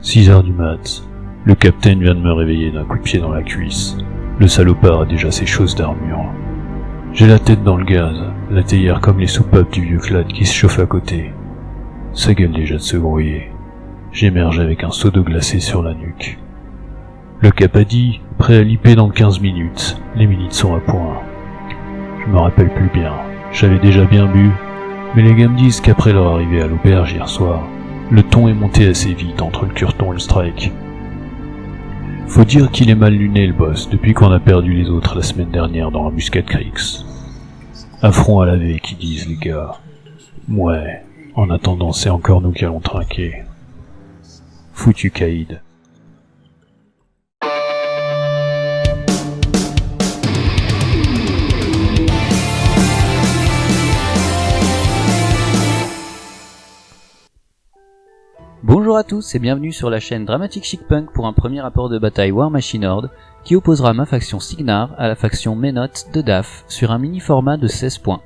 6h du mat. Le capitaine vient de me réveiller d'un coup de pied dans la cuisse. Le salopard a déjà ses choses d'armure. J'ai la tête dans le gaz, la théière comme les soupapes du vieux clade qui se chauffe à côté. Ça gueule déjà de se grouiller. J'émerge avec un seau d'eau glacée sur la nuque. Le cap a dit, prêt à liper dans 15 minutes. Les minutes sont à point. Je me rappelle plus bien. J'avais déjà bien bu, mais les gars me disent qu'après leur arrivée à l'auberge hier soir, le ton est monté assez vite entre le curton et le strike. Faut dire qu'il est mal luné le boss depuis qu'on a perdu les autres la semaine dernière dans la Muscat Creeks. Affront à laver qui disent les gars. Ouais, en attendant c'est encore nous qui allons trinquer. Foutu caïd. Bonjour à tous et bienvenue sur la chaîne Dramatic Chic Punk pour un premier rapport de bataille War Machine Horde qui opposera ma faction Cygnar à la faction Menoth de DAF sur un mini format de 16 points.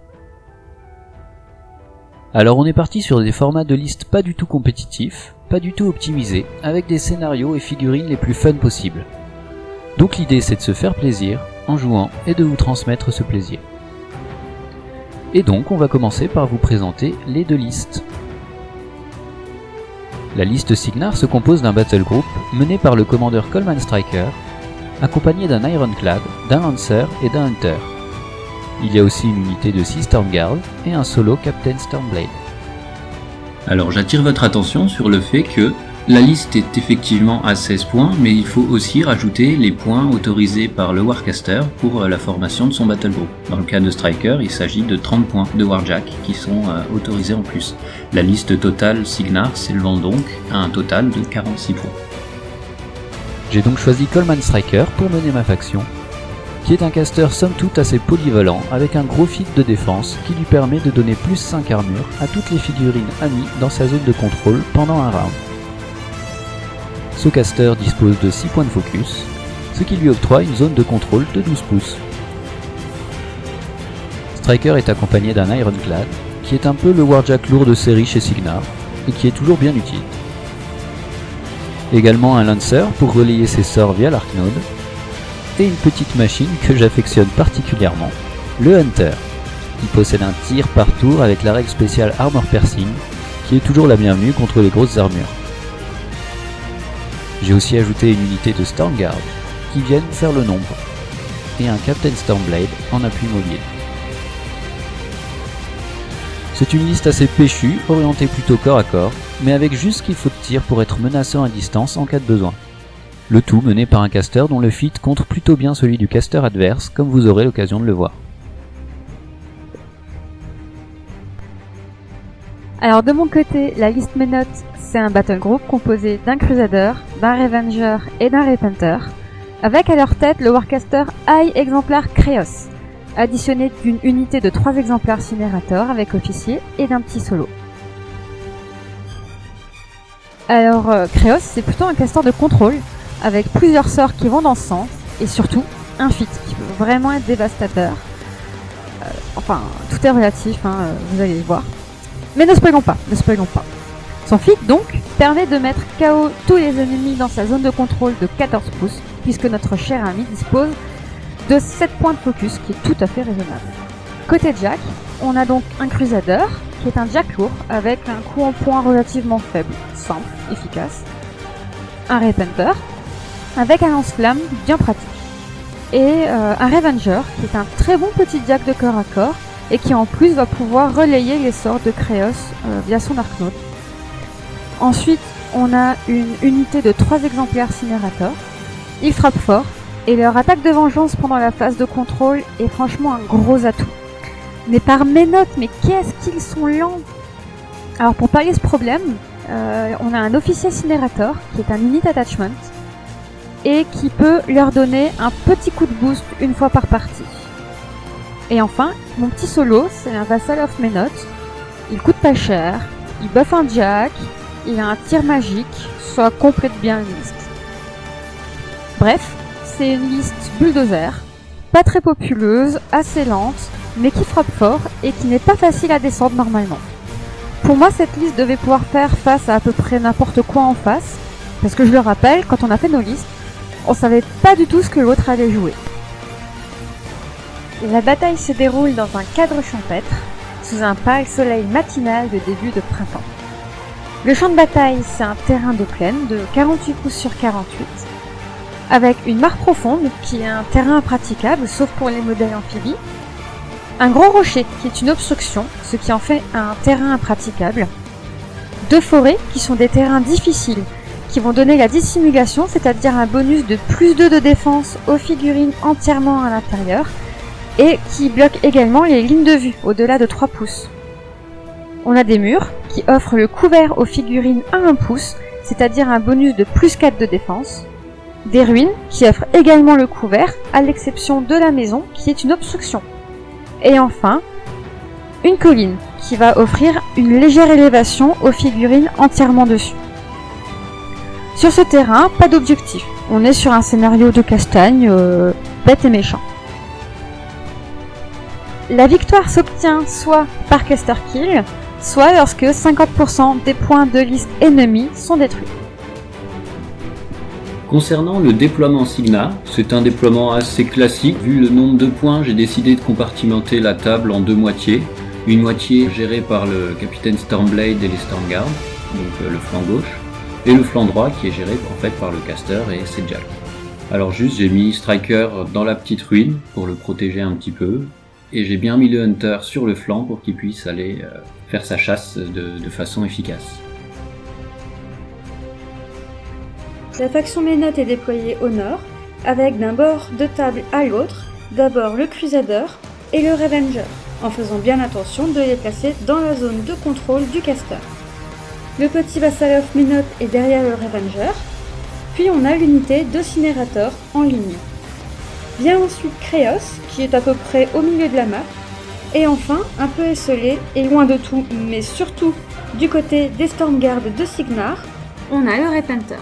Alors on est parti sur des formats de liste pas du tout compétitifs, pas du tout optimisés, avec des scénarios et figurines les plus fun possibles. Donc l'idée c'est de se faire plaisir en jouant et de vous transmettre ce plaisir. Et donc on va commencer par vous présenter les deux listes. La liste Cygnar se compose d'un battle group mené par le commandeur Coleman Striker, accompagné d'un Ironclad, d'un Lancer et d'un Hunter. Il y a aussi une unité de 6 Stormguard et un solo Captain Stormblade. Alors j'attire votre attention sur le fait que la liste est effectivement à 16 points, mais il faut aussi rajouter les points autorisés par le Warcaster pour la formation de son battle group. Dans le cas de Striker, il s'agit de 30 points de Warjack qui sont autorisés en plus. La liste totale Cygnar s'élevant donc à un total de 46 points. J'ai donc choisi Coleman Striker pour mener ma faction, qui est un caster somme toute assez polyvalent avec un gros feat de défense qui lui permet de donner plus 5 armures à toutes les figurines amies dans sa zone de contrôle pendant un round. Ce caster dispose de 6 points de focus, ce qui lui octroie une zone de contrôle de 12 pouces. Striker est accompagné d'un Ironclad, qui est un peu le Warjack lourd de série chez Cygnar, et qui est toujours bien utile. Également un Lancer pour relayer ses sorts via l'Archnode, et une petite machine que j'affectionne particulièrement, le Hunter, qui possède un tir par tour avec la règle spéciale Armor Piercing, qui est toujours la bienvenue contre les grosses armures. J'ai aussi ajouté une unité de Stormguard qui viennent faire le nombre, et un Captain Stormblade en appui mobile. C'est une liste assez péchue, orientée plutôt corps à corps, mais avec juste ce qu'il faut de tir pour être menaçant à distance en cas de besoin. Le tout mené par un caster dont le feat contre plutôt bien celui du caster adverse, comme vous aurez l'occasion de le voir. Alors de mon côté, la liste Menoth, c'est un battle group composé d'un Crusader, d'un Revenger et d'un Repenter, avec à leur tête le Warcaster High exemplaire Kreos, additionné d'une unité de 3 exemplaires Cinérator avec officier et d'un petit solo. Alors Kreos, c'est plutôt un caster de contrôle, avec plusieurs sorts qui vont dans ce sens, et surtout un feat qui peut vraiment être dévastateur. Enfin, tout est relatif, vous allez le voir. Mais ne spoilons pas. Son feat donc permet de mettre KO tous les ennemis dans sa zone de contrôle de 14 pouces, puisque notre cher ami dispose de 7 points de focus, qui est tout à fait raisonnable. Côté Jack, on a donc un Crusader, qui est un Jack lourd, avec un coup en poing relativement faible, simple, efficace. Un Repenter, avec un lance-flamme bien pratique. Et un Revenger, qui est un très bon petit Jack de corps à corps, et qui en plus va pouvoir relayer les sorts de Kreos via son Archnode. Ensuite, on a une unité de 3 exemplaires Cinérator. Ils frappent fort, et leur attaque de vengeance pendant la phase de contrôle est franchement un gros atout. Mais par Menoth, mais qu'est-ce qu'ils sont lents! Alors pour pallier ce problème, on a un officier Cinérator, qui est un unit attachment, et qui peut leur donner un petit coup de boost une fois par partie. Et enfin, mon petit solo, c'est un Vassal of Menoth. Il coûte pas cher, il buff un Jack, il a un tir magique, ça complète bien la liste. Bref, c'est une liste bulldozer, pas très populeuse, assez lente, mais qui frappe fort et qui n'est pas facile à descendre normalement. Pour moi, cette liste devait pouvoir faire face à peu près n'importe quoi en face, Parce que je le rappelle, quand on a fait nos listes, on savait pas du tout ce que l'autre allait jouer. La bataille se déroule dans un cadre champêtre, sous un pâle soleil matinal de début de printemps. Le champ de bataille, c'est un terrain de plaine de 48 pouces sur 48, avec une mare profonde qui est un terrain impraticable, sauf pour les modèles amphibies, un gros rocher qui est une obstruction, ce qui en fait un terrain impraticable, 2 forêts qui sont des terrains difficiles, qui vont donner la dissimulation, c'est-à-dire un bonus de plus 2 de défense aux figurines entièrement à l'intérieur, et qui bloquent également les lignes de vue au-delà de 3 pouces. On a des murs qui offrent le couvert aux figurines à 1 pouce, c'est-à-dire un bonus de plus 4 de défense, des ruines qui offrent également le couvert, à l'exception de la maison qui est une obstruction. Et enfin, une colline qui va offrir une légère élévation aux figurines entièrement dessus. Sur ce terrain, pas d'objectif. On est sur un scénario de castagne, bête et méchant. La victoire s'obtient soit par caster kill, soit lorsque 50% des points de liste ennemis sont détruits. Concernant le déploiement Cygnar, c'est un déploiement assez classique. Vu le nombre de points, j'ai décidé de compartimenter la table en 2 moitiés. Une moitié gérée par le capitaine Stormblade et les Stormguards, donc le flanc gauche, et le flanc droit qui est géré en fait par le caster et ses Jack. Alors juste, j'ai mis Striker dans la petite ruine pour le protéger un petit peu, et j'ai bien mis le Hunter sur le flanc pour qu'il puisse aller faire sa chasse de façon efficace. La faction Ménote est déployée au nord, avec d'un bord de table à l'autre, d'abord le Crusader et le Revenger, en faisant bien attention de les placer dans la zone de contrôle du caster. Le petit Vassalov Ménote est derrière le Revenger, puis on a l'unité d'Ocinérator en ligne. Vient ensuite Kreos, qui est à peu près au milieu de la map, et enfin, un peu esselé et loin de tout, mais surtout du côté des Stormguards de Cygnar, on a le Repenter.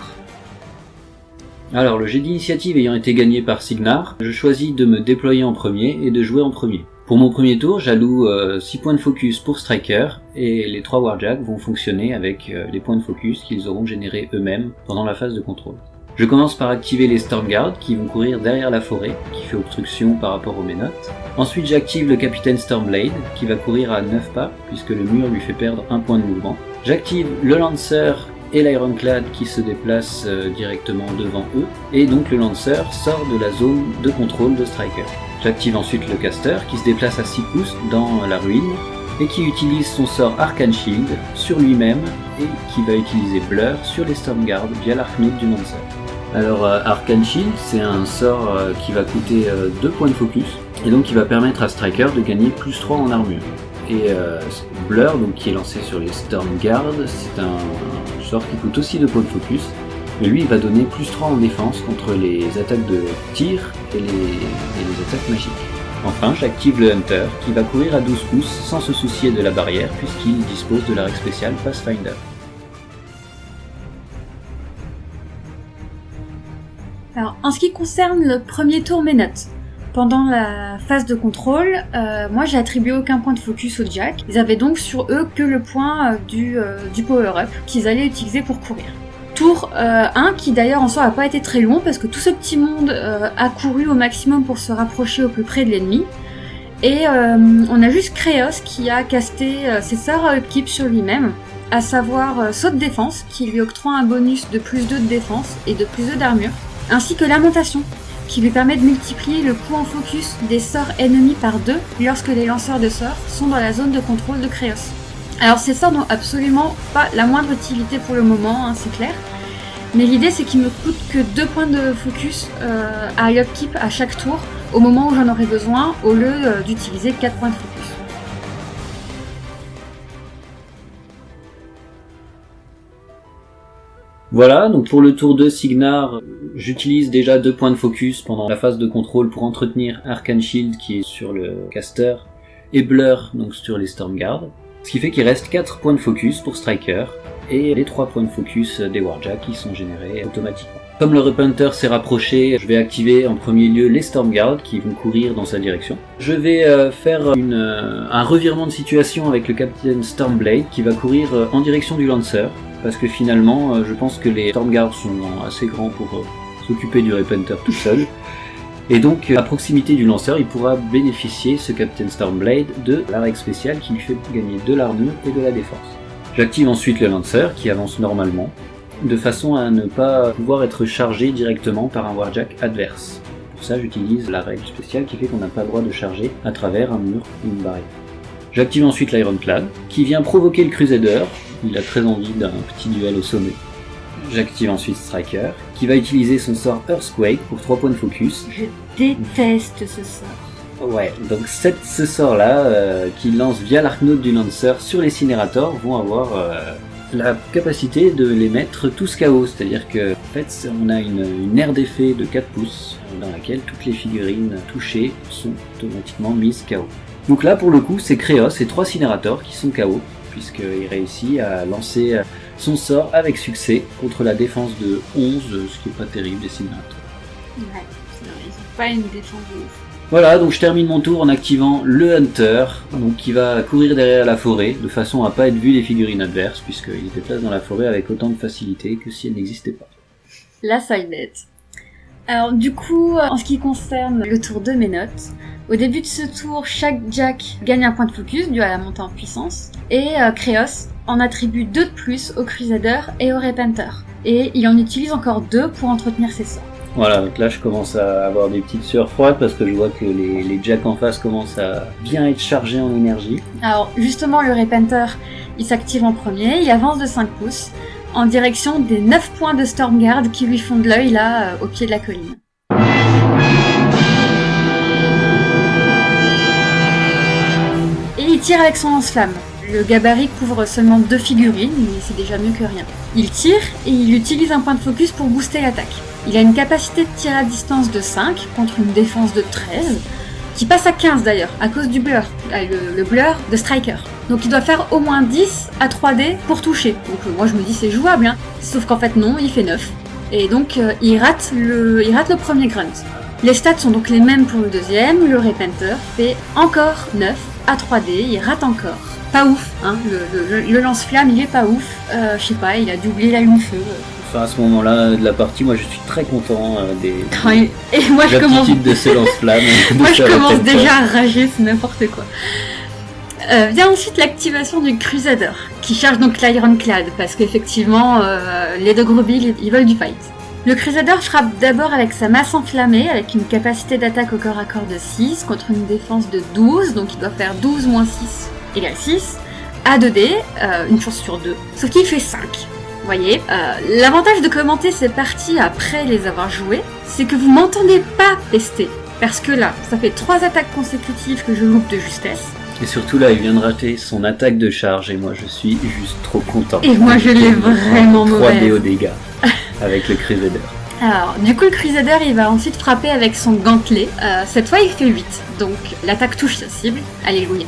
Alors le jet d'initiative ayant été gagné par Cygnar, je choisis de me déployer en premier et de jouer en premier. Pour mon premier tour, j'alloue 6 points de focus pour Striker, et les 3 Warjacks vont fonctionner avec les points de focus qu'ils auront générés eux-mêmes pendant la phase de contrôle. Je commence par activer les Stormguards qui vont courir derrière la forêt, qui fait obstruction par rapport aux Ménotes. Ensuite j'active le capitaine Stormblade, qui va courir à 9 pas, puisque le mur lui fait perdre 1 point de mouvement. J'active le Lancer et l'Ironclad qui se déplacent directement devant eux, et donc le Lancer sort de la zone de contrôle de Striker. J'active ensuite le Caster qui se déplace à 6 pouces dans la ruine, et qui utilise son sort Arcane Shield sur lui-même, et qui va utiliser Blur sur les Stormguards via l'Archnode du Lancer. Alors Arcane Shield, c'est un sort qui va coûter 2 points de focus, et donc qui va permettre à Striker de gagner plus 3 en armure. Et Blur, donc, qui est lancé sur les Stormguards, c'est un sort qui coûte aussi 2 points de focus, mais lui il va donner plus 3 en défense contre les attaques de tir et les attaques magiques. Enfin, j'active le Hunter, qui va courir à 12 pouces sans se soucier de la barrière, puisqu'il dispose de la règle spéciale Pathfinder. Alors, en ce qui concerne le premier tour Ménote, pendant la phase de contrôle, moi j'ai attribué aucun point de focus aux Jack. Ils avaient donc sur eux que le point du power-up qu'ils allaient utiliser pour courir. Tour 1 qui d'ailleurs en soi n'a pas été très long parce que tout ce petit monde a couru au maximum pour se rapprocher au plus près de l'ennemi. Et on a juste Kreos qui a casté ses sorts à upkeep sur lui-même, à savoir saut de défense qui lui octroie un bonus de plus 2 de défense et de plus 2 d'armure, ainsi que lamentation qui lui permet de multiplier le coût en focus des sorts ennemis par 2 lorsque les lanceurs de sorts sont dans la zone de contrôle de Kreos. Alors ces sorts n'ont absolument pas la moindre utilité pour le moment, hein, c'est clair, mais l'idée c'est qu'ils me coûtent que 2 points de focus à upkeep à chaque tour au moment où j'en aurai besoin, au lieu d'utiliser 4 points de focus. Voilà, donc pour le tour 2 Cygnar, j'utilise déjà 2 points de focus pendant la phase de contrôle pour entretenir Arcane Shield qui est sur le caster et Blur donc sur les Stormguards. Ce qui fait qu'il reste 4 points de focus pour Striker et les 3 points de focus des Warjacks qui sont générés automatiquement. Comme le Repenter s'est rapproché, je vais activer en premier lieu les Stormguards qui vont courir dans sa direction. Je vais faire un revirement de situation avec le Capitaine Stormblade qui va courir en direction du Lancer. parce que finalement, je pense que les Stormguards sont assez grands pour s'occuper du Repenter tout seul. Et donc, à proximité du lanceur, il pourra bénéficier, ce Captain Stormblade, de la règle spéciale qui lui fait gagner de l'armure et de la défense. J'active ensuite le lanceur, qui avance normalement, de façon à ne pas pouvoir être chargé directement par un Warjack adverse. Pour ça, j'utilise la règle spéciale qui fait qu'on n'a pas le droit de charger à travers un mur ou une barrière. J'active ensuite l'Ironclad, qui vient provoquer le Crusader. Il a très envie d'un petit duel au sommet. J'active ensuite Striker, qui va utiliser son sort Earthquake pour 3 points de focus. Je déteste ce sort. Ouais, donc ce sort-là, qu'il lance via l'arcnaute du Lancer sur les Cinérators, vont avoir la capacité de les mettre tous KO. C'est-à-dire que, en fait, on a une aire d'effet de 4 pouces, dans laquelle toutes les figurines touchées sont automatiquement mises KO. Donc là, pour le coup, c'est Kreos et 3 Cinérators qui sont KO, puisqu'il réussit à lancer son sort avec succès contre la défense de 11, ce qui est pas terrible des Cinérators. Ouais, ils ont pas une défense de ouf. Voilà, donc je termine mon tour en activant le Hunter, donc qui va courir derrière la forêt, de façon à pas être vu des figurines adverses, puisqu'il se déplace dans la forêt avec autant de facilité que si elle n'existait pas. La side bet. Alors du coup, en ce qui concerne le tour de mes notes, au début de ce tour, chaque Jack gagne un point de focus dû à la montée en puissance, et Kreos en attribue 2 de plus au Crusader et au Repenter, et il en utilise encore 2 pour entretenir ses sorts. Voilà, donc là je commence à avoir des petites sueurs froides parce que je vois que les Jacks en face commencent à bien être chargés en énergie. Alors justement, le Repenter, il s'active en premier, il avance de 5 pouces, en direction des 9 points de Stormguard qui lui font de l'œil là, au pied de la colline. Et il tire avec son lance-flamme. Le gabarit couvre seulement 2 figurines, mais c'est déjà mieux que rien. Il tire et il utilise un point de focus pour booster l'attaque. Il a une capacité de tir à distance de 5 contre une défense de 13, qui passe à 15 d'ailleurs, à cause du blur, le blur de Striker. Donc il doit faire au moins 10 à 3D pour toucher. Donc moi je me dis c'est jouable, hein. Sauf qu'en fait non, il fait 9. Et donc il rate le premier grunt. Les stats sont donc les mêmes pour le deuxième, le Repenter fait encore 9 à 3D, il rate encore. Pas ouf, hein, le lance-flamme il est pas ouf, je sais pas, il a dû oublier l'allume-feu. Enfin, à ce moment-là de la partie, moi je suis très content des et moi je commence de ce lance-flamme. moi je commence déjà à rager, c'est n'importe quoi. Vient ensuite l'activation du Crusader, qui charge donc l'Ironclad, parce qu'effectivement, les deux gros billes, ils veulent du fight. Le Crusader frappe d'abord avec sa masse enflammée, avec une capacité d'attaque au corps à corps de 6, contre une défense de 12, donc il doit faire 12 moins 6 égale 6, à 2D, une chance sur 2, sauf qu'il fait 5. Vous voyez, l'avantage de commenter ces parties après les avoir jouées, c'est que vous m'entendez pas pester, parce que là, ça fait 3 attaques consécutives que je loupe de justesse. Et surtout là, il vient de rater son attaque de charge et moi je suis juste trop content. Et moi je l'ai vraiment mauvaise. 3D au dégâts avec le Crusader. Alors, du coup le Crusader il va ensuite frapper avec son gantelet. Cette fois il fait 8, donc l'attaque touche sa cible. Alléluia.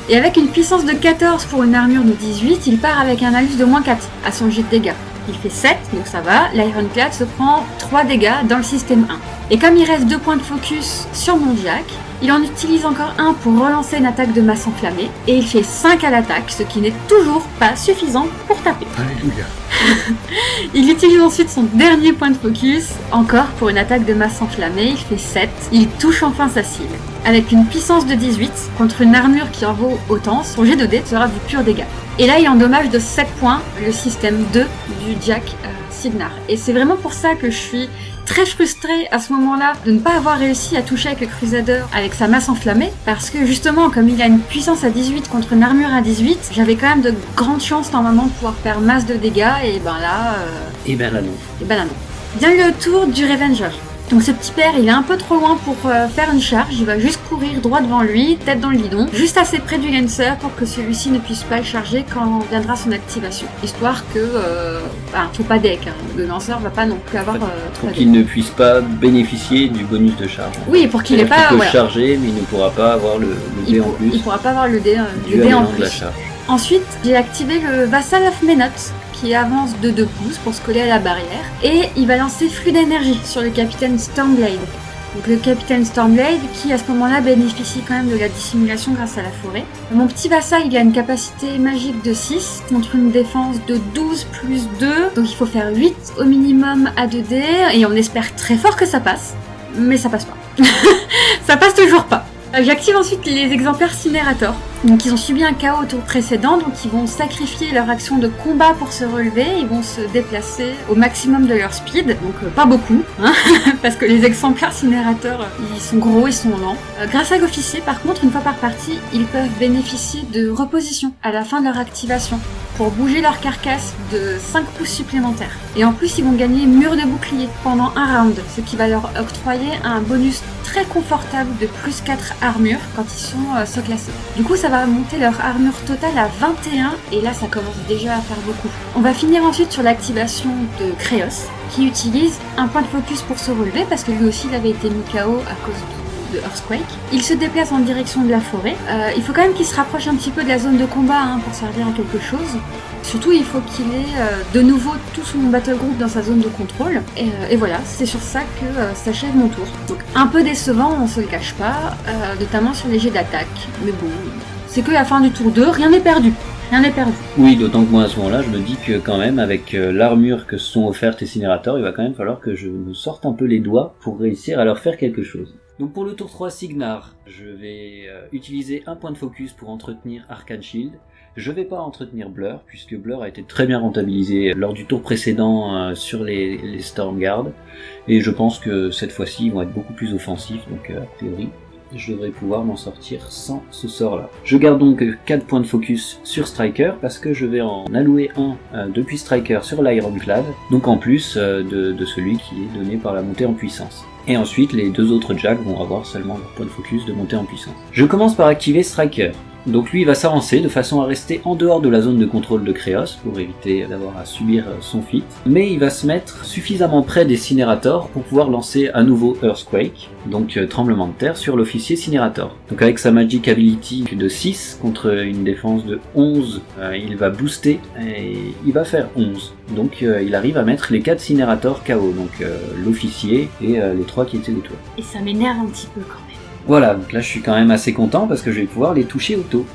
Et avec une puissance de 14 pour une armure de 18, il part avec un malus de moins 4 à son jet de dégâts. Il fait 7, donc ça va, l'Ironclad se prend 3 dégâts dans le système 1. Et comme il reste 2 points de focus sur mon Jack, il en utilise encore un pour relancer une attaque de masse enflammée, et il fait 5 à l'attaque, ce qui n'est toujours pas suffisant pour taper. Alléluia. Il utilise ensuite son dernier point de focus, encore pour une attaque de masse enflammée, il fait 7, il touche enfin sa cible. Avec une puissance de 18, contre une armure qui en vaut autant, son jet de dés sera du pur dégât. Et là il endommage de 7 points le système 2 du Jack Signar. Et c'est vraiment pour ça que je suis très frustrée à ce moment-là de ne pas avoir réussi à toucher avec le Crusader avec sa masse enflammée, parce que justement comme il a une puissance à 18 contre une armure à 18, j'avais quand même de grandes chances normalement de pouvoir faire masse de dégâts, et ben là... Et ben là non. Et ben là non. Vient le tour du Revenger. Donc ce petit père, il est un peu trop loin pour faire une charge, il va juste courir droit devant lui, tête dans le guidon, juste assez près du Lancer pour que celui-ci ne puisse pas le charger quand viendra son activation. Histoire que... faut pas deck, hein. Le lanceur va pas non plus avoir trop pour de qu'il ne puisse pas bénéficier du bonus de charge. Oui, pour qu'il ait pas... Il peut charger, mais il ne pourra pas avoir le dé en plus. Il pourra pas avoir le dé en plus. De la charge. Ensuite, j'ai activé le Vassal of Menot, qui avance de 2 pouces pour se coller à la barrière, et il va lancer flux d'énergie sur le capitaine Stormblade. Donc le capitaine Stormblade qui à ce moment-là bénéficie quand même de la dissimulation grâce à la forêt. Mon petit vassal il a une capacité magique de 6 contre une défense de 12 plus 2. Donc il faut faire 8 au minimum à 2D et on espère très fort que ça passe. Mais ça passe pas. Ça passe toujours pas. J'active ensuite les exemplaires Cinérators. Donc ils ont subi un KO au tour précédent, donc ils vont sacrifier leur action de combat pour se relever, ils vont se déplacer au maximum de leur speed, donc pas beaucoup, hein, parce que les exemplaires Cinérators, ils sont gros, ils sont lents. Grâce à l'officier, par contre, une fois par partie, ils peuvent bénéficier de reposition à la fin de leur activation, pour bouger leur carcasse de 5 pouces supplémentaires. Et en plus, ils vont gagner mur de bouclier pendant un round, ce qui va leur octroyer un bonus très confortable de plus 4 armure quand ils sont seclassés. Du coup, ça va monter leur armure totale à 21 et là, ça commence déjà à faire beaucoup. On va finir ensuite sur l'activation de Kreos, qui utilise un point de focus pour se relever parce que lui aussi, il avait été mis KO à cause de Earthquake. Il se déplace en direction de la forêt. Il faut quand même qu'il se rapproche un petit peu de la zone de combat pour servir à quelque chose. Surtout, il faut qu'il ait de nouveau tout son battle group dans sa zone de contrôle. Et voilà, c'est sur ça que s'achève mon tour. Donc un peu décevant, on se le cache pas, notamment sur les jets d'attaque. Mais bon, c'est que la fin du tour 2, rien n'est perdu. Rien n'est perdu. Oui, d'autant que moi à ce moment-là, je me dis que quand même, avec l'armure que se sont offertes les Cinérators, il va quand même falloir que je me sorte un peu les doigts pour réussir à leur faire quelque chose. Donc pour le tour 3 Cygnar, je vais utiliser un point de focus pour entretenir Arcane Shield. Je vais pas entretenir Blur, puisque Blur a été très bien rentabilisé lors du tour précédent sur les Stormguard. Et je pense que cette fois-ci, ils vont être beaucoup plus offensifs, donc a priori, je devrais pouvoir m'en sortir sans ce sort-là. Je garde donc 4 points de focus sur Striker, parce que je vais en allouer un depuis Striker sur l'Ironclad, donc en plus de celui qui est donné par la montée en puissance. Et ensuite, les deux autres Jacks vont avoir seulement leur point de focus de montée en puissance. Je commence par activer Striker. Donc lui, il va s'avancer de façon à rester en dehors de la zone de contrôle de Kreos pour éviter d'avoir à subir son feat. Mais il va se mettre suffisamment près des Cinérators pour pouvoir lancer à nouveau Earthquake, donc tremblement de terre, sur l'officier Cinérator. Donc avec sa Magic Ability de 6 contre une défense de 11, il va booster et il va faire 11. Donc il arrive à mettre les 4 Cinérators KO, donc l'officier et les 3 qui étaient autour. Et ça m'énerve un petit peu quand même. Voilà, donc là je suis quand même assez content parce que je vais pouvoir les toucher auto.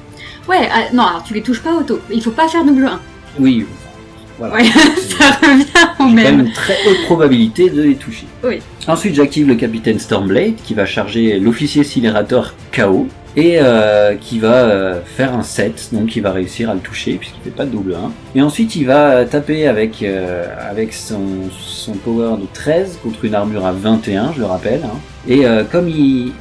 Ouais, non, alors tu les touches pas auto. Il faut pas faire double 1. Oui, voilà. Ouais, ça revient au J'ai même. quand même une très haute probabilité de les toucher. Oui. Ensuite j'active le capitaine Stormblade qui va charger l'officier Cinérator KO et qui va faire un 7, donc il va réussir à le toucher puisqu'il fait pas de double 1. Et ensuite il va taper avec son power de 13 contre une armure à 21, je le rappelle. Et comme il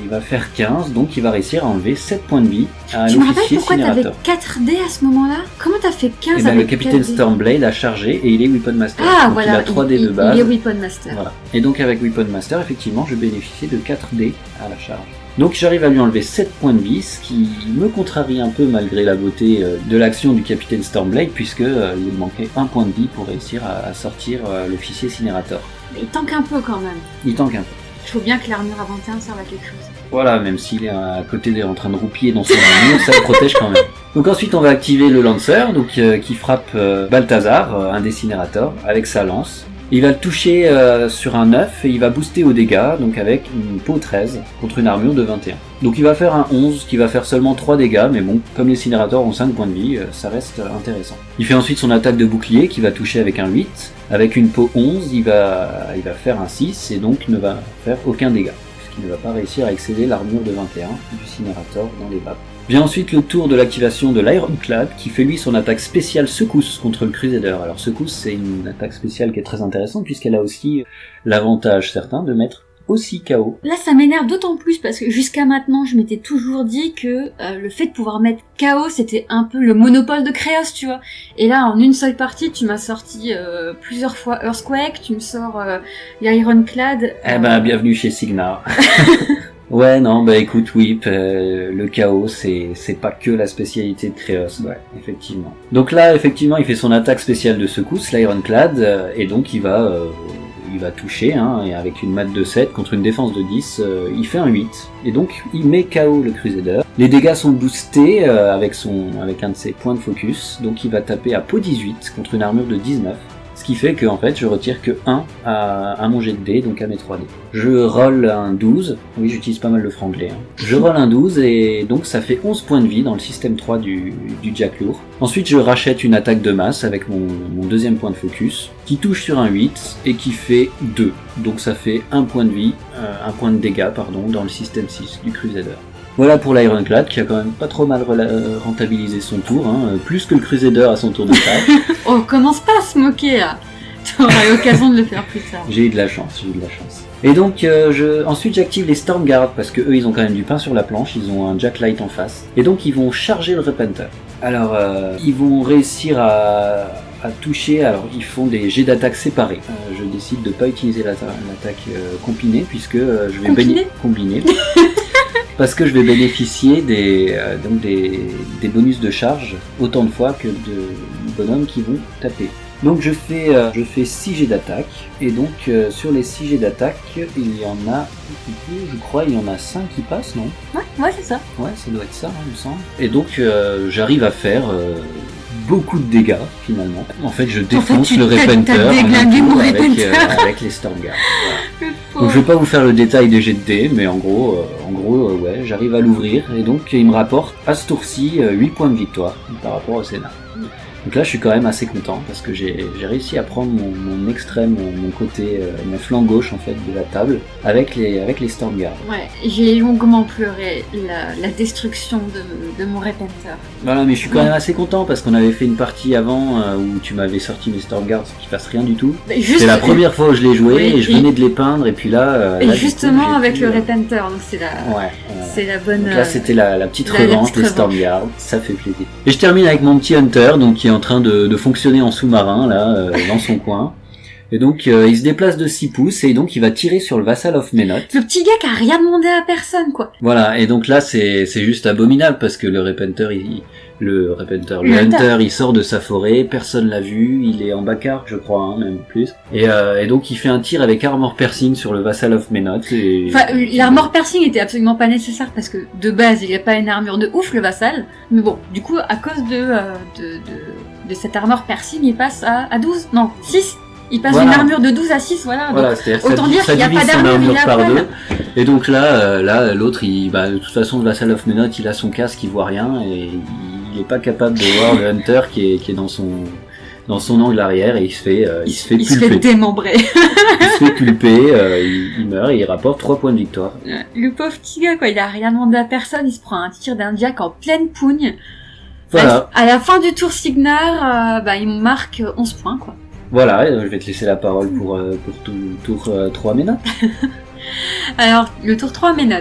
va faire 15, donc il va réussir à enlever 7 points de vie à Tu me rappelles l'officier pourquoi t'avais Cinérator. 4D à ce moment-là? Comment t'as fait 15 Et ben, avec le capitaine 4D? Stormblade a chargé et il est Weapon Master. Ah donc voilà, il a 3D de base. il est Weapon Master. Voilà. Et donc avec Weapon Master, effectivement, je bénéficie de 4D à la charge. Donc j'arrive à lui enlever 7 points de vie, ce qui me contrarie un peu malgré la beauté de l'action du capitaine Stormblade, puisque il manquait un point de vie pour réussir à sortir l'officier Cinérator. Mais il tank un peu quand même. Il tank un peu. Il faut bien que l'armure à 21 serve à quelque chose. Voilà, même s'il est à côté en train de roupiller dans son armure, ça le protège quand même. Donc ensuite on va activer le Lancer, donc qui frappe Balthazar, un des Cinérators, avec sa lance. Il va le toucher sur un 9 et il va booster aux dégâts, donc avec une peau 13 contre une armure de 21. Donc il va faire un 11 qui va faire seulement 3 dégâts, mais bon, comme les Cinérators ont 5 points de vie, ça reste intéressant. Il fait ensuite son attaque de bouclier qui va toucher avec un 8. Avec une peau 11, il va faire un 6 et donc ne va faire aucun dégât, puisqu'il ne va pas réussir à excéder l'armure de 21 du Cinérator dans les maps. Vient ensuite le tour de l'activation de l'Ironclad qui fait lui son attaque spéciale secousse contre le Crusader. Alors secousse c'est une attaque spéciale qui est très intéressante puisqu'elle a aussi l'avantage certain de mettre aussi KO. Là ça m'énerve d'autant plus parce que jusqu'à maintenant je m'étais toujours dit que le fait de pouvoir mettre KO c'était un peu le monopole de Kreos, tu vois. Et là en une seule partie tu m'as sorti plusieurs fois Earthquake, tu me sors l'Ironclad. Eh ben bienvenue chez Cygnar. Ouais, non, bah écoute, oui, le chaos, c'est pas que la spécialité de Kreos, ouais, effectivement. Donc là, effectivement, il fait son attaque spéciale de secousse, l'Ironclad, et donc il va toucher, et avec une mat de 7 contre une défense de 10, il fait un 8. Et donc, il met KO le Crusader. Les dégâts sont boostés avec un de ses points de focus, donc il va taper à peau 18 contre une armure de 19. Ce qui fait que en fait je retire que 1 à mon jet de dés, donc à mes 3 dés. Je roll un 12, oui j'utilise pas mal le franglais. Je roll un 12 et donc ça fait 11 points de vie dans le système 3 du Jack lourd. Ensuite je rachète une attaque de masse avec mon deuxième point de focus, qui touche sur un 8 et qui fait 2. Donc ça fait 1 point de vie, 1 point de dégâts pardon, dans le système 6 du Crusader. Voilà pour l'Ironclad qui a quand même pas trop mal rentabilisé son tour, plus que le Crusader à son tour de table. Oh, commence pas à se moquer là. T'auras l'occasion de le faire plus tard. J'ai eu de la chance. Et donc ensuite j'active les Stormguard parce que eux ils ont quand même du pain sur la planche, ils ont un Jacklight en face. Et donc ils vont charger le Repenter. Alors ils vont réussir à toucher, alors ils font des jets d'attaque séparés. Je décide de pas utiliser l'attaque combinée puisque je vais combiner. Parce que je vais bénéficier des bonus de charge autant de fois que de bonhommes qui vont taper. Donc je fais 6 jets d'attaque, et donc sur les 6 jets d'attaque, il y en a, je crois, il y en a 5 qui passent, non ? Ouais, c'est ça. Ouais, ça doit être ça, il me semble. Et donc j'arrive à faire beaucoup de dégâts, finalement. En fait, je défonce le Repenter avec les Stormguard. Voilà. Donc je vais pas vous faire le détail des jets de dés, mais en gros, ouais, j'arrive à l'ouvrir, et donc il me rapporte à ce tour-ci 8 points de victoire par rapport au Sénat. Donc là je suis quand même assez content parce que j'ai réussi à prendre mon extrême, mon côté, mon flanc gauche en fait de la table avec les Stormguard. Ouais, j'ai longuement pleuré la destruction de mon Repenter. Voilà, mais je suis quand même assez content parce qu'on avait fait une partie avant où tu m'avais sorti mes Stormguard qui fassent rien du tout. C'est la première fois où je l'ai joué et je venais de les peindre et puis là... Et là, justement coup, avec le Repenter, donc c'est la bonne... Donc là c'était la petite revanche des Stormguard, ça fait plaisir. Et je termine avec mon petit Hunter, donc qui est en train de fonctionner en sous-marin là dans son coin. Et donc il se déplace de 6 pouces et donc il va tirer sur le Vassal of Menot. Le petit gars qui a rien demandé à personne quoi. Voilà, et donc là c'est juste abominable parce que le Hunter il sort de sa forêt, personne l'a vu, il est en bac-arc je crois, même plus. Et donc il fait un tir avec Armor Piercing sur le Vassal of Menot. Enfin, l'Armor Piercing était absolument pas nécessaire parce que de base il a pas une armure de ouf le Vassal. Mais bon, du coup à cause de cette Armor Piercing il passe à 12, non 6. Il passe d'une armure de 12 à 6, voilà. Voilà, donc, autant dire qu'il n'y a pas d'armure, il a pas deux. Et donc là, l'autre, de toute façon, le Vassal of Menot, il a son casque, il voit rien, et il est pas capable de voir le Hunter qui est dans son angle arrière, et il se fait pulper. Il se fait démembrer. Il se fait pulper, il meurt, et il rapporte 3 points de victoire. Le pauvre petit gars, quoi, il a rien demandé à personne, il se prend un tir d'un Jack en pleine pougne. Voilà. À la fin du tour Signar, il marque 11 points, quoi. Voilà, je vais te laisser la parole pour tour 3 Menot. Alors, le tour 3 Menot.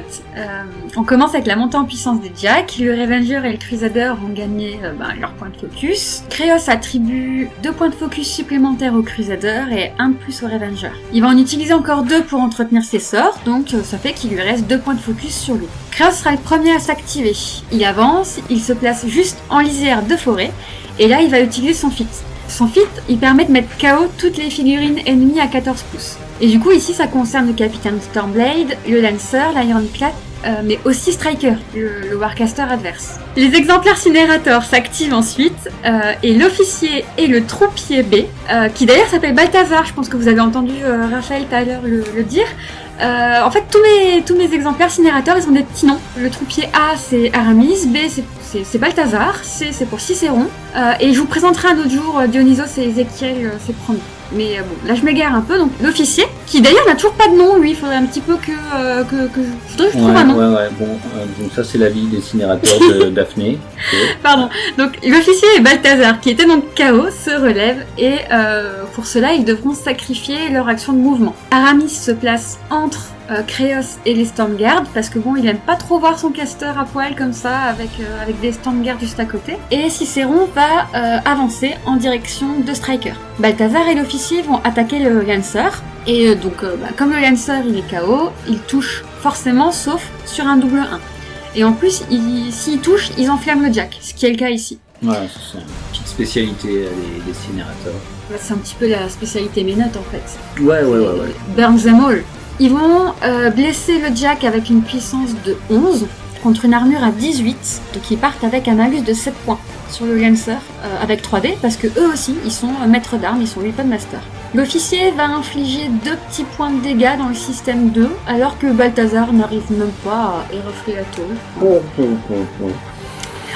On commence avec la montée en puissance des Jack. Le Revenger et le Crusader vont gagner leur point de focus. Kreos attribue 2 points de focus supplémentaires au Crusader et 1 de plus au Revenger. Il va en utiliser encore 2 pour entretenir ses sorts, donc ça fait qu'il lui reste 2 points de focus sur lui. Kreos sera le premier à s'activer. Il avance, il se place juste en lisière de forêt, et là il va utiliser son feat. Son feat, il permet de mettre KO toutes les figurines ennemies à 14 pouces. Et du coup, ici, ça concerne le Capitaine Stormblade, le Lancer, l'Ironclad, mais aussi Striker, le Warcaster adverse. Les exemplaires Cinérators s'activent ensuite, et l'officier et le troupier B, qui d'ailleurs s'appelle Balthazar, je pense que vous avez entendu Raphaël tout à l'heure le dire. En fait, tous mes exemplaires Cinérators, ils ont des petits noms. Le troupier A, c'est Aramis, B, c'est Balthazar, C, c'est pour Cicéron, et je vous présenterai un autre jour Dionysos et Ézéchiel, c'est promis. Mais bon, là je m'égare un peu, donc l'officier, qui d'ailleurs n'a toujours pas de nom, lui, il faudrait un petit peu que je trouve un nom. Ouais, bon, donc ça c'est l'avis des Cinérators de Daphné. Okay. Pardon, donc l'officier et Balthazar, qui était donc KO, se relèvent, et pour cela ils devront sacrifier leur action de mouvement. Aramis se place entre Kreos et les Stormguard, parce que bon, il aime pas trop voir son caster à poil comme ça, avec des Stormguard juste à côté. Et Cicéron va avancer en direction de Striker. Balthazar et l'officier vont attaquer le Lancer, et donc comme le Lancer il est KO, il touche forcément, sauf sur un double 1. Et en plus, s'il touche, ils enflamment le Jack, ce qui est le cas ici. Voilà, c'est une petite spécialité des Cinérators. C'est un petit peu la spécialité Menot en fait. Ouais. Burn them all. Ils vont blesser le Jack avec une puissance de 11 contre une armure à 18, donc ils partent avec un malus de 7 points sur le Lancer avec 3D parce que eux aussi ils sont maîtres d'armes, ils sont weapon master. L'officier va infliger 2 petits points de dégâts dans le système 2 alors que Balthazar n'arrive même pas à érafler la tôle.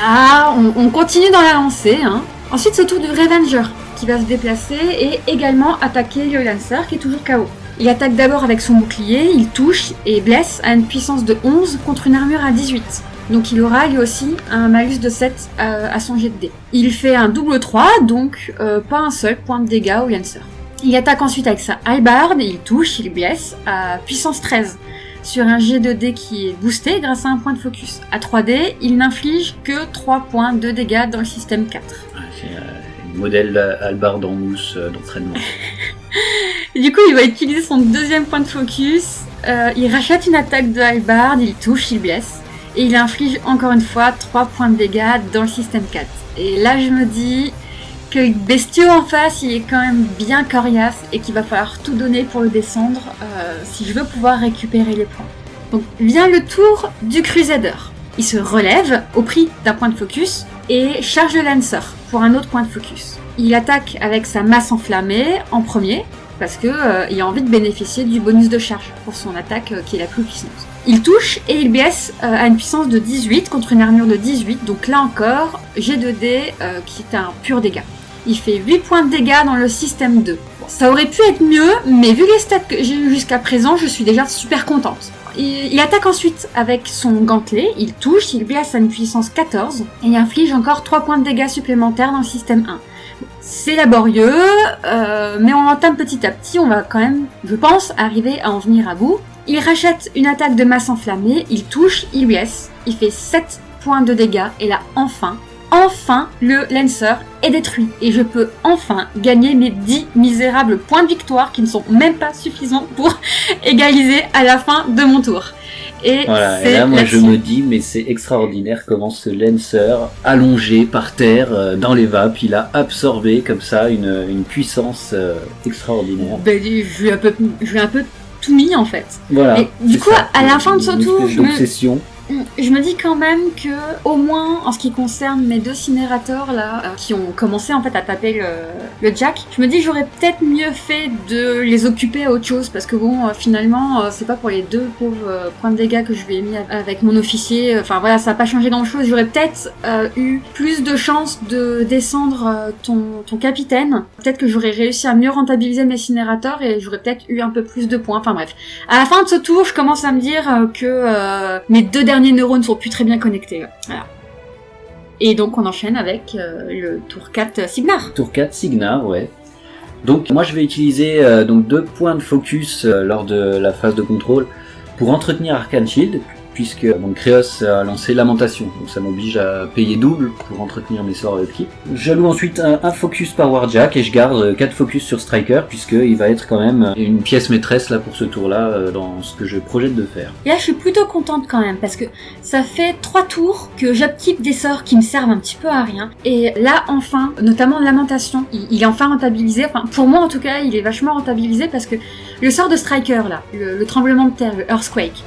Ah, on continue dans la lancée. Hein. Ensuite, c'est au tour du Revenger qui va se déplacer et également attaquer le Lancer qui est toujours KO. Il attaque d'abord avec son bouclier, il touche et blesse à une puissance de 11 contre une armure à 18. Donc il aura lui aussi un malus de 7 à son jet de dés. Il fait un double 3, donc pas un seul point de dégâts au Lancer. Il attaque ensuite avec sa hallebarde, il touche, il blesse à puissance 13. Sur un jet de dés qui est boosté grâce à un point de focus. À 3D, il n'inflige que 3 points de dégâts dans le système 4. C'est un modèle hallebarde en mousse d'entraînement. Du coup, il va utiliser son deuxième point de focus. Il rachète une attaque de hallebarde, il touche, il blesse. Et il inflige encore une fois 3 points de dégâts dans le système 4. Et là, je me dis que le bestiau en face, il est quand même bien coriace et qu'il va falloir tout donner pour le descendre si je veux pouvoir récupérer les points. Donc vient le tour du Crusader. Il se relève au prix d'un point de focus et charge le Lancer pour un autre point de focus. Il attaque avec sa masse enflammée en premier parce que il a envie de bénéficier du bonus de charge pour son attaque qui est la plus puissante. Il touche et il blesse à une puissance de 18 contre une armure de 18, donc là encore, G2D qui est un pur dégât. Il fait 8 points de dégâts dans le système 2. Bon, ça aurait pu être mieux, mais vu les stats que j'ai eu jusqu'à présent, je suis déjà super contente. Il attaque ensuite avec son gantelet, il touche, il blesse à une puissance 14, et il inflige encore 3 points de dégâts supplémentaires dans le système 1. C'est laborieux, mais on l'entame petit à petit, on va quand même, je pense, arriver à en venir à bout. Il rachète une attaque de masse enflammée, il touche, il blesse, il fait 7 points de dégâts, et là, enfin, le Lancer est détruit. Et je peux enfin gagner mes 10 misérables points de victoire qui ne sont même pas suffisants pour égaliser à la fin de mon tour. Et voilà, et là, moi, je me dis, mais c'est extraordinaire comment ce Lancer, allongé par terre, dans les vapes, il a absorbé comme ça une puissance extraordinaire. Ben, je lui ai un peu tout mis en fait. Voilà. Et du coup, à la fin de ce tour, je me dis quand même que, au moins, en ce qui concerne mes 2 cinérateurs là, qui ont commencé en fait à taper le jack, je me dis que j'aurais peut-être mieux fait de les occuper à autre chose parce que bon, finalement, c'est pas pour les 2 pauvres points de dégâts que je lui ai mis avec mon officier. Enfin voilà, ça a pas changé grand chose. J'aurais peut-être eu plus de chances de descendre ton capitaine. Peut-être que j'aurais réussi à mieux rentabiliser mes cinérateurs et j'aurais peut-être eu un peu plus de points. Enfin bref. À la fin de ce tour, je commence à me dire que mes 2 derniers neurones sont plus très bien connectés. Voilà. Et donc on enchaîne avec le tour 4 Signar. Tour 4 Signar, ouais. Donc moi je vais utiliser donc 2 points de focus lors de la phase de contrôle pour entretenir Arcane Shield, puisque donc Kreos a lancé Lamentation, donc ça m'oblige à payer double pour entretenir mes sorts upkeep. J'alloue ensuite un focus par Warjack et je garde 4 focus sur Striker, puisqu'il va être quand même une pièce maîtresse là pour ce tour-là dans ce que je projette de faire. Et là je suis plutôt contente quand même, parce que ça fait 3 tours que j'upkeep des sorts qui me servent un petit peu à rien, et là enfin, notamment Lamentation, il est enfin rentabilisé, enfin pour moi en tout cas il est vachement rentabilisé, parce que le sort de Striker là, le tremblement de terre, le Earthquake,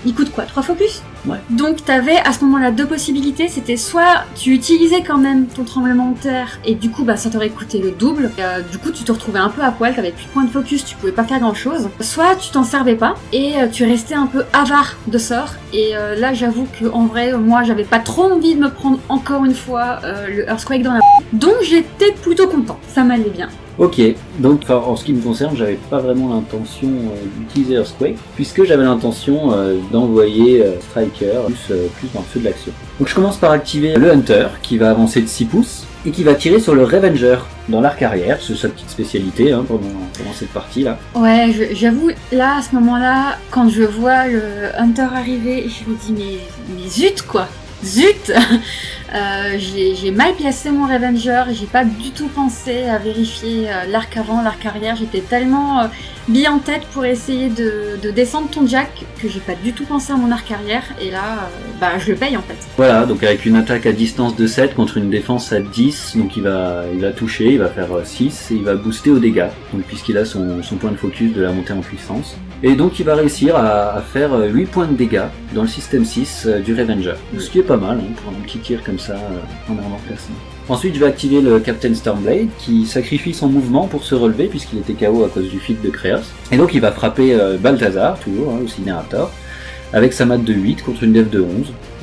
il coûte quoi, 3 focus ? Ouais. Donc t'avais à ce moment-là 2 possibilités, c'était soit tu utilisais quand même ton tremblement de terre et du coup bah ça t'aurait coûté le double, du coup tu te retrouvais un peu à poil, t'avais plus de points de focus, tu pouvais pas faire grand chose, soit tu t'en servais pas et tu restais un peu avare de sorts, et là j'avoue que en vrai moi j'avais pas trop envie de me prendre encore une fois le Earthquake dans la donc j'étais plutôt content, ça m'allait bien. Ok, donc en ce qui me concerne, j'avais pas vraiment l'intention d'utiliser Earthquake, puisque j'avais l'intention d'envoyer Striker plus dans le feu de l'action. Donc je commence par activer le Hunter, qui va avancer de 6 pouces, et qui va tirer sur le Revenger dans l'arc arrière, c'est sa petite spécialité pendant cette partie-là. Ouais, j'avoue, là, à ce moment-là, quand je vois le Hunter arriver, je me dis, mais zut quoi, zut. J'ai mal placé mon Revenger, j'ai pas du tout pensé à vérifier l'arc avant, l'arc arrière, j'étais tellement mis en tête pour essayer de descendre ton jack que j'ai pas du tout pensé à mon arc arrière, et là je le paye en fait. Voilà, donc avec une attaque à distance de 7 contre une défense à 10, donc il va toucher, il va faire 6 et il va booster aux dégâts, donc puisqu'il a son point de focus de la montée en puissance. Et donc il va réussir à faire 8 points de dégâts dans le système 6 du Revenger, ce qui est pas mal pour un petit tir comme comme ça en armure classée. Ensuite, je vais activer le Captain Stormblade qui sacrifie son mouvement pour se relever puisqu'il était KO à cause du feat de Kreos. Et donc il va frapper Balthazar, toujours, le Cinérator, avec sa mat de 8 contre une def de 11.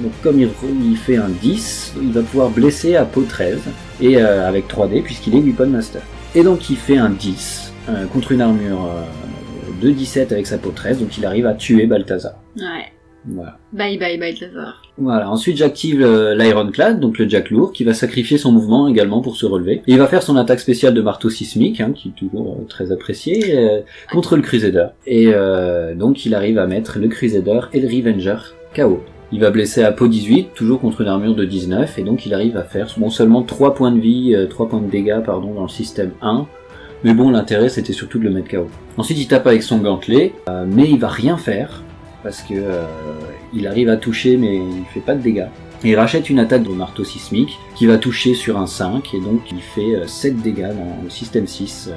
Donc comme il fait un 10, il va pouvoir blesser à peau 13, et avec 3D puisqu'il est Weapon Master. Et donc il fait un 10 contre une armure de 17 avec sa peau 13, donc il arrive à tuer Balthazar. Ouais. Voilà. Bye Balthazar. Voilà, ensuite j'active l'Ironclad, donc le Jack lourd, qui va sacrifier son mouvement également pour se relever. Et il va faire son attaque spéciale de marteau sismique, qui est toujours très apprécié, contre le Crusader. Et donc il arrive à mettre le Crusader et le Revenger KO. Il va blesser à peau 18, toujours contre une armure de 19, et donc il arrive à faire seulement 3 points de vie, 3 points de dégâts dans le système 1. Mais bon, l'intérêt c'était surtout de le mettre KO. Ensuite il tape avec son gantelet, mais il va rien faire. Parce que il arrive à toucher mais il fait pas de dégâts. Et il rachète une attaque de marteau sismique qui va toucher sur un 5 et donc il fait 7 dégâts dans le système 6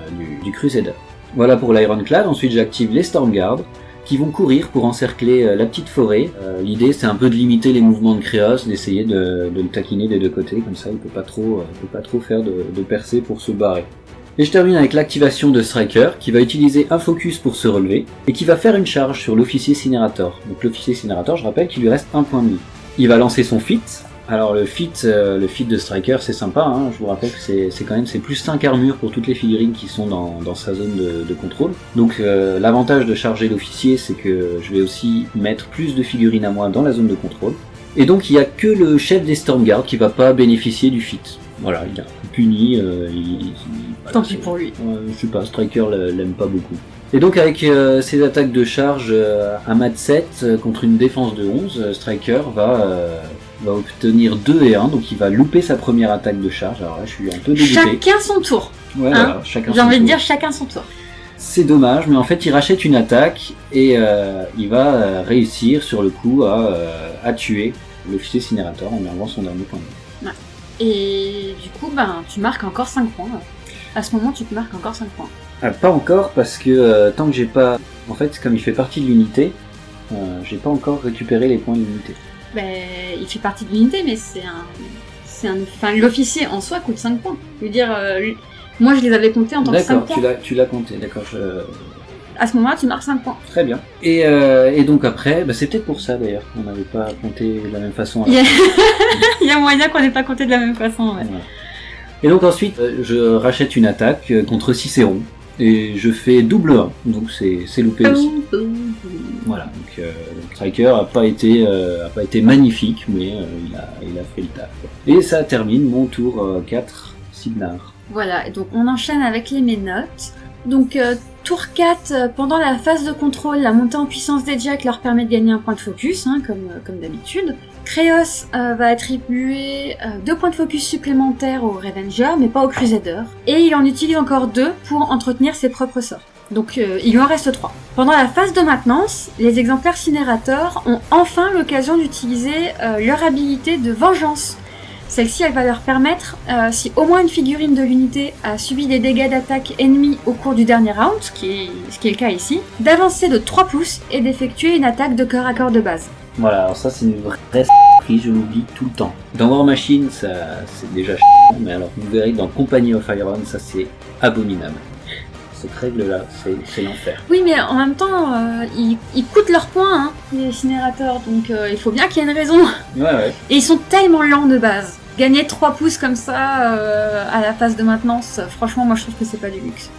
du Crusader. Voilà pour l'Ironclad. Ensuite j'active les Stormguard qui vont courir pour encercler la petite forêt. L'idée c'est un peu de limiter les mouvements de Kreos, d'essayer de le taquiner des deux côtés, comme ça il peut pas trop faire de percée pour se barrer. Et je termine avec l'activation de Striker, qui va utiliser un focus pour se relever, et qui va faire une charge sur l'officier Cinérator. Donc l'officier Cinérator, je rappelle qu'il lui reste un point de vie. Il va lancer son feat. Alors le feat de Striker c'est sympa, je vous rappelle que c'est plus 5 armures pour toutes les figurines qui sont dans sa zone de contrôle. Donc l'avantage de charger l'officier c'est que je vais aussi mettre plus de figurines à moi dans la zone de contrôle. Et donc il n'y a que le chef des Stormguard qui va pas bénéficier du feat. Voilà, il est puni, Tant pis pour lui. Je sais pas, Striker l'aime pas beaucoup. Et donc avec ses attaques de charge à mat 7 contre une défense de 11, Striker va obtenir 2 et 1, donc il va louper sa première attaque de charge. Alors là je suis un peu dégoûté. Chacun son tour. Ouais, voilà, chacun J'ai envie de dire chacun son tour. C'est dommage, mais en fait il rachète une attaque et il va réussir sur le coup à tuer l'officier Cinérator en lui enlevant son dernier point de vie. Ouais. Et du coup, tu marques encore 5 points. À ce moment, tu te marques encore 5 points. Pas encore, parce que tant que j'ai pas... En fait, comme il fait partie de l'unité, j'ai pas encore récupéré les points de l'unité. Il fait partie de l'unité, mais l'officier en soi coûte 5 points. Je veux dire, moi je les avais comptés en tant que 5 points. D'accord, tu l'as compté, d'accord. À ce moment-là, tu marques 5 points. Très bien. Et donc après, c'est peut-être pour ça d'ailleurs qu'on n'avait pas compté de la même façon. Il y a moyen qu'on n'ait pas compté de la même façon, ouais. Voilà. Et donc ensuite, je rachète une attaque contre Cicéron. Et je fais double 1, donc c'est loupé aussi. Voilà, donc Striker a pas été magnifique, mais il a fait le taf. Et ça termine mon tour 4, Signar. Voilà, et donc on enchaîne avec les ménotes. Donc tour 4, pendant la phase de contrôle, la montée en puissance des Jacks leur permet de gagner un point de focus, comme d'habitude. Kreos va attribuer 2 points de focus supplémentaires au Revenger, mais pas au Crusader. Et il en utilise encore 2 pour entretenir ses propres sorts. Donc il lui en reste 3. Pendant la phase de maintenance, les exemplaires Cinérateurs ont enfin l'occasion d'utiliser leur habilité de vengeance. Celle-ci, elle va leur permettre, si au moins une figurine de l'unité a subi des dégâts d'attaque ennemis au cours du dernier round, ce qui est le cas ici, d'avancer de 3 pouces et d'effectuer une attaque de corps à corps de base. Voilà, alors ça c'est une vraie prise, je l'oublie tout le temps. Dans War Machine, ça c'est déjà mais alors vous verrez que dans Company of Iron, ça c'est abominable. Cette règle-là, c'est l'enfer. Oui, mais en même temps, ils coûtent leurs points, les Cinérateurs, donc il faut bien qu'il y ait une raison. Ouais. Et ils sont tellement lents de base. Gagner 3 pouces comme ça à la phase de maintenance, franchement, moi je trouve que c'est pas du luxe.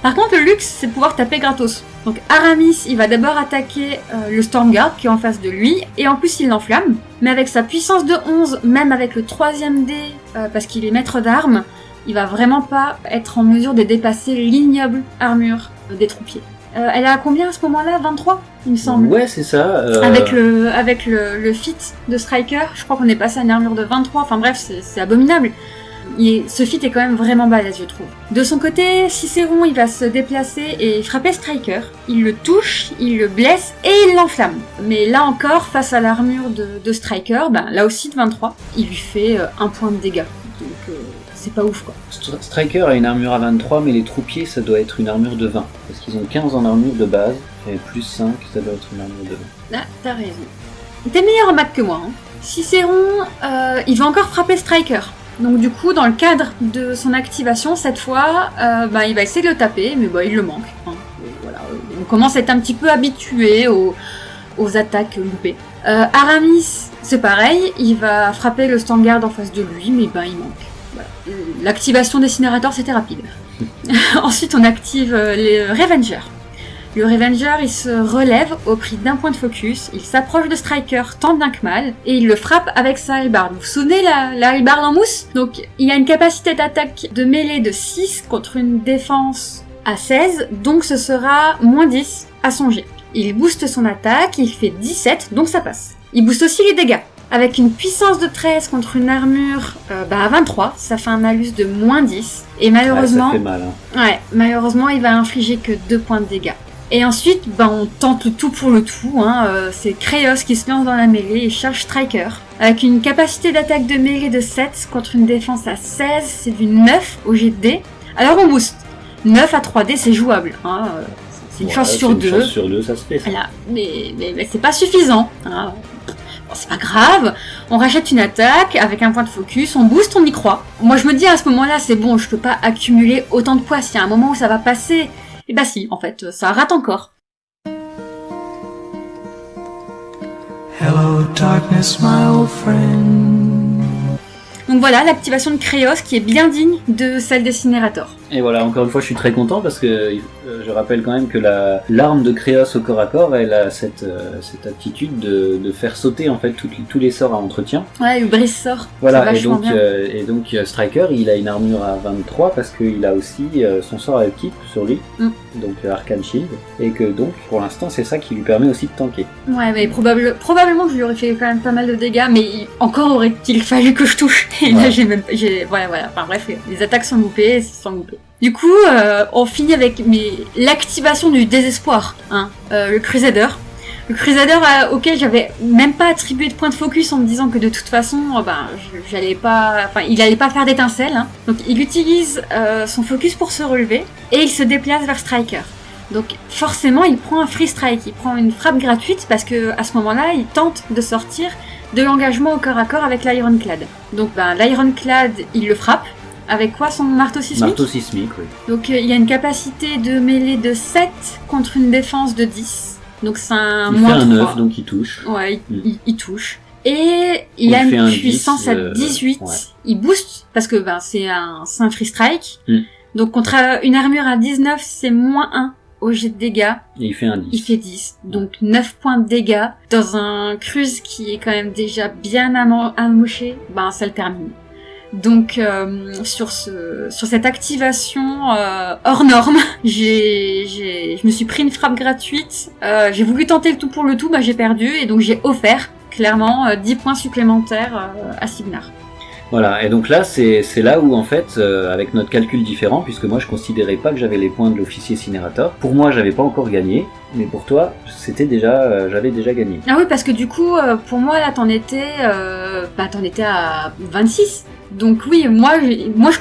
Par contre, le luxe, c'est de pouvoir taper gratos. Donc Aramis, il va d'abord attaquer le Stormguard qui est en face de lui, et en plus il l'enflamme. Mais avec sa puissance de 11, même avec le 3ème dé, parce qu'il est maître d'armes, il va vraiment pas être en mesure de dépasser l'ignoble armure des troupiers. Elle a combien à ce moment-là ? 23, il me semble. Ouais, c'est ça. Avec le feat de Striker, je crois qu'on est passé à une armure de 23, enfin bref, c'est abominable. Ce feat est quand même vraiment balèze, je trouve. De son côté, Cicéron, il va se déplacer et frapper Striker. Il le touche, il le blesse et il l'enflamme. Mais là encore, face à l'armure de Striker, là aussi de 23, il lui fait 1 point de dégâts. Donc c'est pas ouf quoi. Striker a une armure à 23, mais les troupiers ça doit être une armure de 20. Parce qu'ils ont 15 en armure de base, et plus 5, ça doit être une armure de 20. Là, t'as raison. T'es meilleur en maths que moi, Cicéron, il va encore frapper Striker. Donc du coup, dans le cadre de son activation, cette fois, il va essayer de le taper, mais il le manque. Hein. Voilà, on commence à être un petit peu habitué aux attaques loupées. Aramis, c'est pareil, il va frapper le Standguard en face de lui, mais il manque. Voilà. L'activation d'Incinérateur, c'était rapide. Ensuite, on active les Revengers. Le Revenger, il se relève au prix d'un point de focus, il s'approche de Striker tant bien que mal, et il le frappe avec sa hallebarde. Vous vous souvenez la hallebarde en mousse? Donc, il a une capacité d'attaque de mêlée de 6 contre une défense à 16, donc ce sera moins 10 à son jet. Il booste son attaque, il fait 17, donc ça passe. Il booste aussi les dégâts. Avec une puissance de 13 contre une armure à 23, ça fait un malus de moins 10. Et malheureusement, ça fait mal, hein. Ouais, malheureusement, il va infliger que 2 points de dégâts. Et ensuite, on tente le tout pour le tout. C'est Kreos qui se lance dans la mêlée et charge Striker. Avec une capacité d'attaque de mêlée de 7 contre une défense à 16, c'est du 9 au jet de dés. Alors on booste. 9 à 3D, c'est jouable. C'est une chance sur 2. Une chance sur 2, ça se fait. Ça. Voilà. Mais c'est pas suffisant. Bon, c'est pas grave. On rachète une attaque avec un point de focus, on booste, on y croit. Moi je me dis à ce moment-là, c'est bon, je peux pas accumuler autant de poids. S'il y a un moment où ça va passer... Et si, en fait, ça rate encore. Hello darkness, my old friend. Donc voilà, l'activation de Kreos qui est bien digne de celle d'Incinérator. Et voilà, encore une fois, je suis très content parce que je rappelle quand même que l'arme de Kreos au corps à corps, elle a cette aptitude de faire sauter en fait tous les sorts à entretien. Ouais, le brise sort. Voilà, et donc Striker, il a une armure à 23 parce qu'il a aussi son sort à type sur lui, donc Arcane Shield, et que donc pour l'instant c'est ça qui lui permet aussi de tanker. Ouais, mais probablement que je lui aurais fait quand même pas mal de dégâts, mais encore aurait-il fallu que je touche. Et là voilà. Enfin bref, les attaques sont loupées, sans louper. Du coup, on finit avec l'activation du désespoir, le Crusader. Le Crusader auquel j'avais même pas attribué de point de focus en me disant que de toute façon, il allait pas faire d'étincelle. Hein. Donc il utilise son focus pour se relever et il se déplace vers Striker. Donc forcément, il prend un free strike, il prend une frappe gratuite parce que à ce moment-là, il tente de sortir de l'engagement au corps à corps avec l'Ironclad. Donc l'Ironclad, il le frappe. Avec quoi, son marteau sismique? Marteau sismique, oui. Donc il y a une capacité de mêlée de 7 contre une défense de 10. Donc c'est un moins 3. Il fait un 9, donc il touche. Ouais, il touche. Et il a une puissance à 18. Ouais. Il booste, parce que c'est un free strike. Donc contre une armure à 19, c'est moins 1 au jet de dégâts. Et il fait un 10. Il fait 10. Donc 9 points de dégâts. Dans un cruise qui est quand même déjà bien amouché, ça le termine. Donc sur cette activation hors norme, je me suis pris une frappe gratuite. J'ai voulu tenter le tout pour le tout, j'ai perdu et donc j'ai offert clairement 10 points supplémentaires à Cygnar. Voilà, et donc là c'est là où en fait avec notre calcul différent, puisque moi je considérais pas que j'avais les points de l'officier Incinérator. Pour moi j'avais pas encore gagné, mais pour toi j'avais déjà gagné. Ah oui, parce que du coup pour moi là t'en étais à 26. Donc oui, moi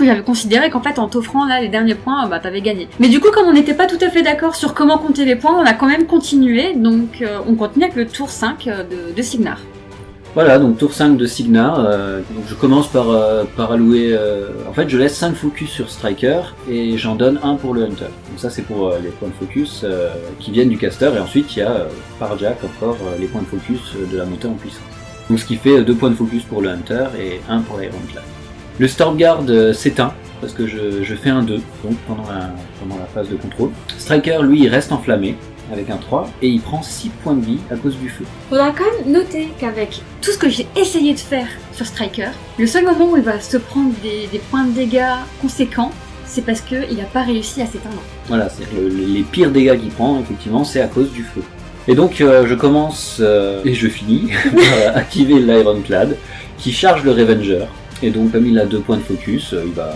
j'avais considéré qu'en fait en t'offrant là les derniers points, t'avais gagné. Mais du coup, comme on n'était pas tout à fait d'accord sur comment compter les points, on a quand même continué, donc on continue avec le tour 5 de Cygnar. Voilà, donc tour 5 de Cygnar, donc je commence par allouer, en fait je laisse 5 focus sur Striker et j'en donne 1 pour le Hunter. Donc ça c'est pour les points de focus qui viennent du caster, et ensuite il y a par Jack encore les points de focus de la montée en puissance. Donc ce qui fait 2 points de focus pour le Hunter et 1 pour l'Ironclad. Le Stormguard s'éteint parce que je fais un 2 donc pendant la phase de contrôle. Striker lui il reste enflammé avec un 3 et il prend 6 points de vie à cause du feu. Faudra quand même noter qu'avec tout ce que j'ai essayé de faire sur Striker, le seul moment où il va se prendre des points de dégâts conséquents, c'est parce qu'il n'a pas réussi à s'éteindre. Voilà, c'est-à-dire les pires dégâts qu'il prend effectivement c'est à cause du feu. Et donc je commence et je finis par activer l'Ironclad qui charge le Revenger. Et donc comme il a 2 points de focus, il va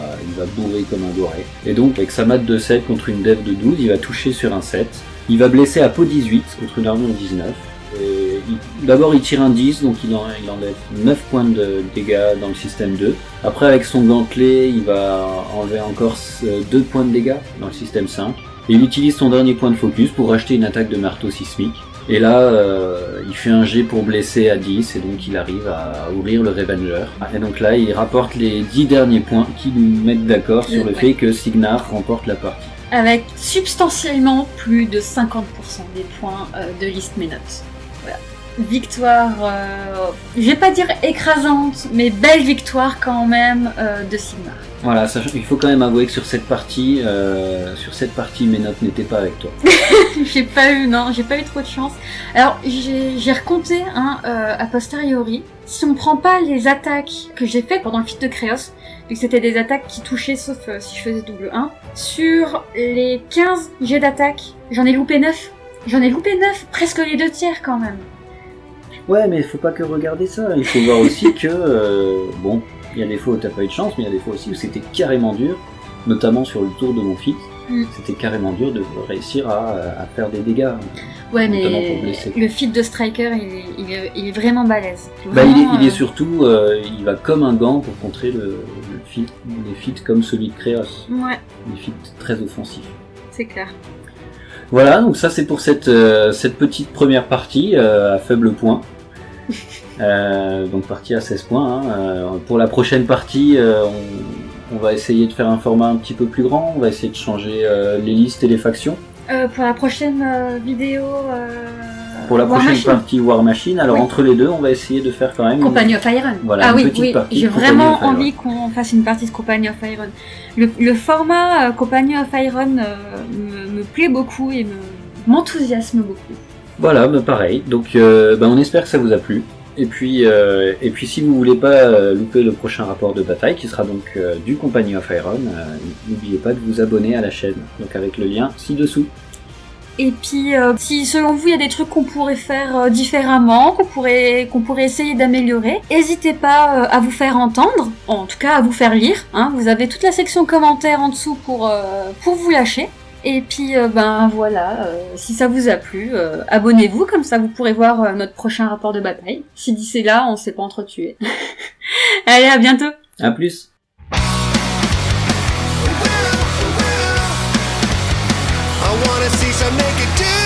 bourrer comme un doré. Et donc avec sa mat de 7 contre une dev de 12, il va toucher sur un 7. Il va blesser à peau 18 contre une armure 19. D'abord il tire un 10, donc il enlève 9 points de dégâts dans le système 2. Après avec son gantelet, il va enlever encore 2 points de dégâts dans le système 5. Et il utilise son dernier point de focus pour racheter une attaque de marteau sismique. Et là, il fait un jet pour blesser à 10 et donc il arrive à ouvrir le Revenger. Et donc là, il rapporte les 10 derniers points qui nous mettent d'accord sur le fait que Cygnar remporte la partie. Avec substantiellement plus de 50% des points de liste mes notes. Voilà. Victoire, je vais pas dire écrasante, mais belle victoire quand même de Cygnar. Voilà, il faut quand même avouer que sur cette partie, mes notes n'étaient pas avec toi. j'ai pas eu trop de chance. Alors j'ai recompté a posteriori. Si on prend pas les attaques que j'ai faites pendant le feat de Créos, vu que c'était des attaques qui touchaient sauf si je faisais double 1, sur les 15 jets d'attaque, j'en ai loupé 9. Presque les 2 tiers quand même. Ouais, mais il faut pas que regarder ça. Il faut voir aussi que, bon, il y a des fois où t'as pas eu de chance, mais il y a des fois aussi où c'était carrément dur, notamment sur le tour de mon feat. C'était carrément dur de réussir à faire des dégâts. Ouais, mais le feat de Striker, il est vraiment balèze. Il est surtout, il va comme un gant pour contrer les feats comme celui de Créos. Ouais. Des feats très offensifs. C'est clair. Voilà, donc ça c'est pour cette petite première partie à faible point. Donc partie à 16 points. Pour la prochaine partie, on va essayer de faire un format un petit peu plus grand. On va essayer de changer les listes et les factions. Pour la prochaine vidéo... Pour la prochaine partie War Machine, alors entre les deux, on va essayer de faire quand même... Company of Iron. Voilà, une petite partie. J'ai vraiment envie qu'on fasse une partie de Company of Iron. Le format Company of Iron me plaît beaucoup et m'enthousiasme beaucoup. Voilà, pareil. Donc on espère que ça vous a plu. Et puis si vous voulez pas louper le prochain rapport de bataille, qui sera donc du Company of Iron, n'oubliez pas de vous abonner à la chaîne, donc avec le lien ci-dessous. Et puis, si selon vous il y a des trucs qu'on pourrait faire différemment, qu'on pourrait essayer d'améliorer, n'hésitez pas à vous faire entendre, en tout cas à vous faire lire. Vous avez toute la section commentaires en dessous pour vous lâcher. Et puis, voilà, si ça vous a plu, abonnez-vous, comme ça vous pourrez voir notre prochain rapport de bataille. Si d'ici là, on s'est pas entretués. Allez, à bientôt. À plus. I wanna see some naked dudes.